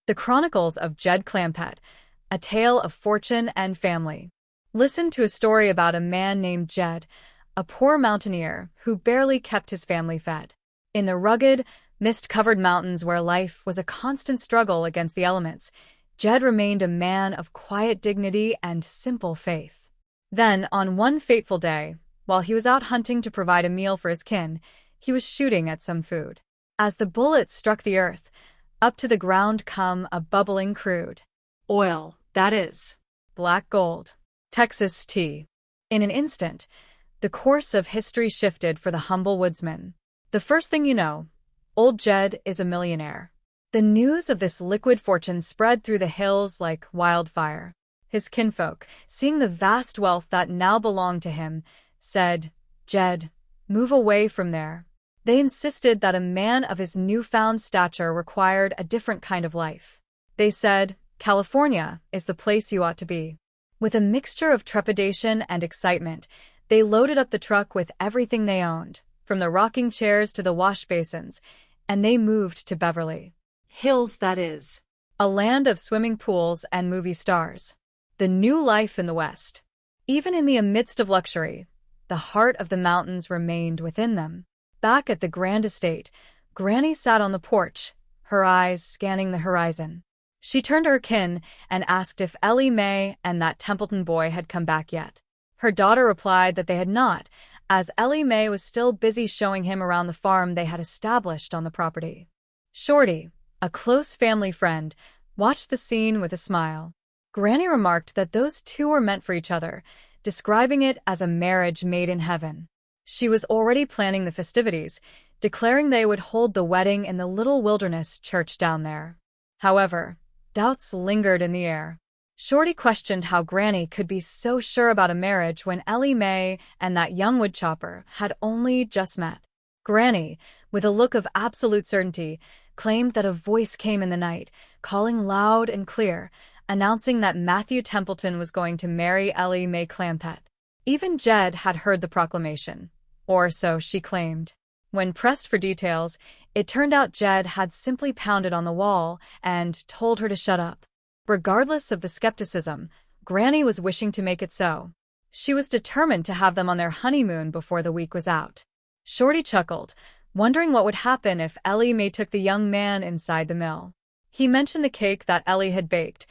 The Chronicles of Jed Clampett, a tale of fortune and family. Listen to a story about a man named Jed, a poor mountaineer who barely kept his family fed. In the rugged, mist-covered mountains where life was a constant struggle against the elements, Jed remained a man of quiet dignity and simple faith. Then, on one fateful day, while he was out hunting to provide a meal for his kin, he was shooting at some food. As the bullet struck the earth, up to the ground come a bubbling crude oil, that is, black gold, Texas tea. In an instant, the course of history shifted for the humble woodsman. The first thing you know, old Jed is a millionaire. The news of this liquid fortune spread through the hills like wildfire. His kinfolk, seeing the vast wealth that now belonged to him, said, "Jed, move away from there." They insisted that a man of his newfound stature required a different kind of life. They said, "California is the place you ought to be." With a mixture of trepidation and excitement, they loaded up the truck with everything they owned, from the rocking chairs to the wash basins, and they moved to Beverly Hills, that is, a land of swimming pools and movie stars. The new life in the West. Even in the midst of luxury, the heart of the mountains remained within them. Back at the grand estate, Granny sat on the porch, her eyes scanning the horizon. She turned to her kin and asked if Ellie Mae and that Templeton boy had come back yet. Her daughter replied that they had not, as Ellie Mae was still busy showing him around the farm they had established on the property. Shorty, a close family friend, watched the scene with a smile. Granny remarked that those two were meant for each other, describing it as a marriage made in heaven. She was already planning the festivities, declaring they would hold the wedding in the little wilderness church down there. However, doubts lingered in the air. Shorty questioned how Granny could be so sure about a marriage when Ellie Mae and that young woodchopper had only just met. Granny, with a look of absolute certainty, claimed that a voice came in the night, calling loud and clear, announcing that Matthew Templeton was going to marry Ellie Mae Clampett. Even Jed had heard the proclamation, or so she claimed. When pressed for details, it turned out Jed had simply pounded on the wall and told her to shut up. Regardless of the skepticism, Granny was wishing to make it so. She was determined to have them on their honeymoon before the week was out. Shorty chuckled, wondering what would happen if Ellie Mae took the young man inside the mill. He mentioned the cake that Ellie had baked,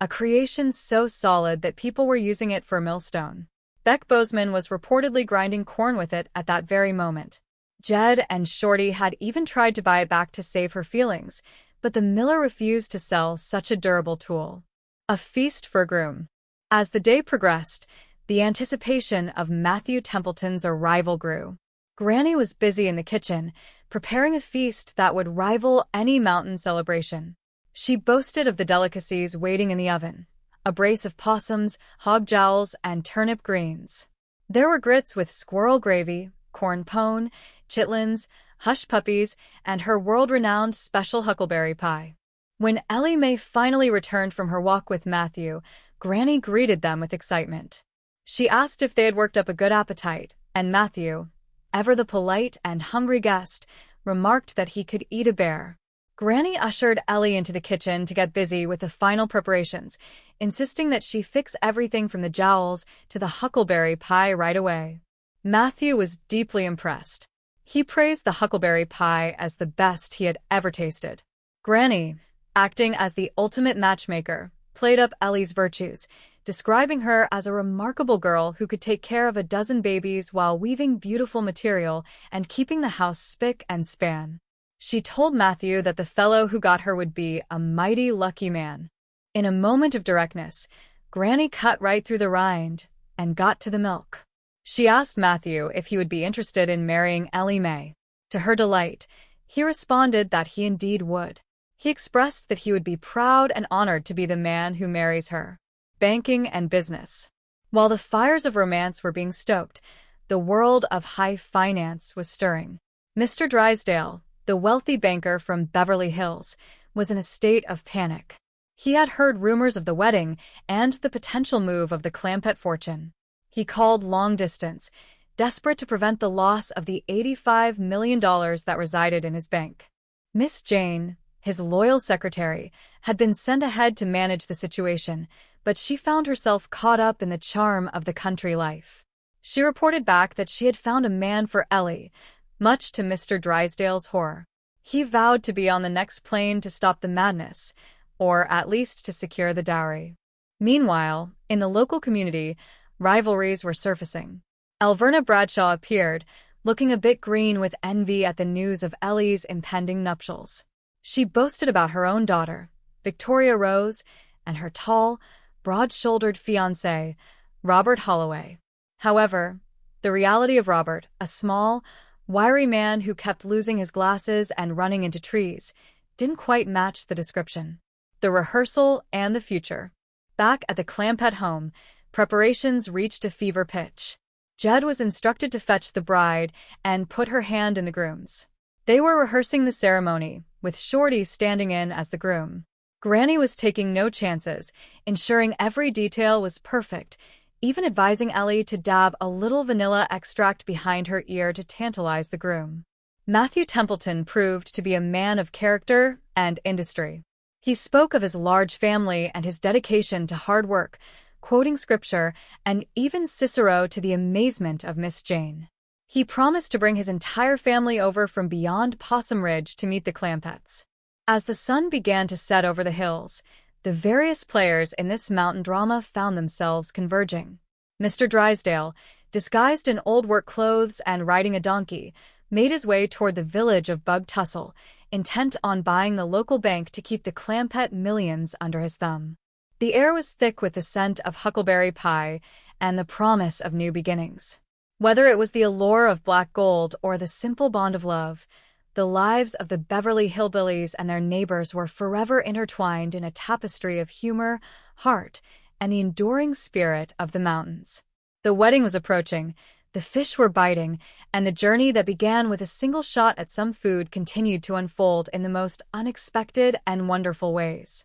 a creation so solid that people were using it for a millstone. Beck Bozeman was reportedly grinding corn with it at that very moment. Jed and Shorty had even tried to buy it back to save her feelings, but the miller refused to sell such a durable tool. A feast for a groom. As the day progressed, the anticipation of Matthew Templeton's arrival grew. Granny was busy in the kitchen, preparing a feast that would rival any mountain celebration. She boasted of the delicacies waiting in the oven: a brace of possums, hog jowls, and turnip greens. There were grits with squirrel gravy, corn pone, chitlins, hush puppies, and her world-renowned special huckleberry pie. When Ellie Mae finally returned from her walk with Matthew, Granny greeted them with excitement. She asked if they had worked up a good appetite, and Matthew, ever the polite and hungry guest, remarked that he could eat a bear. Granny ushered Ellie into the kitchen to get busy with the final preparations, insisting that she fix everything from the jowls to the huckleberry pie right away. Matthew was deeply impressed. He praised the huckleberry pie as the best he had ever tasted. Granny, acting as the ultimate matchmaker, played up Ellie's virtues, describing her as a remarkable girl who could take care of a dozen babies while weaving beautiful material and keeping the house spick and span. She told Matthew that the fellow who got her would be a mighty lucky man. In a moment of directness, Granny cut right through the rind and got to the milk. She asked Matthew if he would be interested in marrying Ellie Mae. To her delight, he responded that he indeed would. He expressed that he would be proud and honored to be the man who marries her. Banking and business. While the fires of romance were being stoked, the world of high finance was stirring. Mr. Drysdale, the wealthy banker from Beverly Hills, was in a state of panic. He had heard rumors of the wedding and the potential move of the Clampett fortune. He called long distance, desperate to prevent the loss of the $85 million that resided in his bank. Miss Jane, His loyal secretary had been sent ahead to manage the situation, but she found herself caught up in the charm of the country life. She reported back that she had found a man for Ellie, much to Mr. Drysdale's horror. He vowed to be on the next plane to stop the madness, or at least to secure the dowry. Meanwhile, in the local community, rivalries were surfacing. Alverna Bradshaw appeared, looking a bit green with envy at the news of Ellie's impending nuptials. She boasted about her own daughter, Victoria Rose, and her tall, broad-shouldered fiancé, Robert Holloway. However, the reality of Robert, a small, wiry man who kept losing his glasses and running into trees, didn't quite match the description. The rehearsal and the future. Back at the Clampett home, preparations reached a fever pitch. Jed was instructed to fetch the bride and put her hand in the groom's. They were rehearsing the ceremony, with Shorty standing in as the groom. Granny was taking no chances, ensuring every detail was perfect, even advising Ellie to dab a little vanilla extract behind her ear to tantalize the groom. Matthew Templeton proved to be a man of character and industry. He spoke of his large family and his dedication to hard work, quoting scripture and even Cicero to the amazement of Miss Jane. He promised to bring his entire family over from beyond Possum Ridge to meet the Clampetts. As the sun began to set over the hills, the various players in this mountain drama found themselves converging. Mr. Drysdale, disguised in old work clothes and riding a donkey, made his way toward the village of Bug Tussle, intent on buying the local bank to keep the Clampett millions under his thumb. The air was thick with the scent of huckleberry pie and the promise of new beginnings. Whether it was the allure of black gold or the simple bond of love, the lives of the Beverly Hillbillies and their neighbors were forever intertwined in a tapestry of humor, heart, and the enduring spirit of the mountains. The wedding was approaching, the fish were biting, and the journey that began with a single shot at some food continued to unfold in the most unexpected and wonderful ways.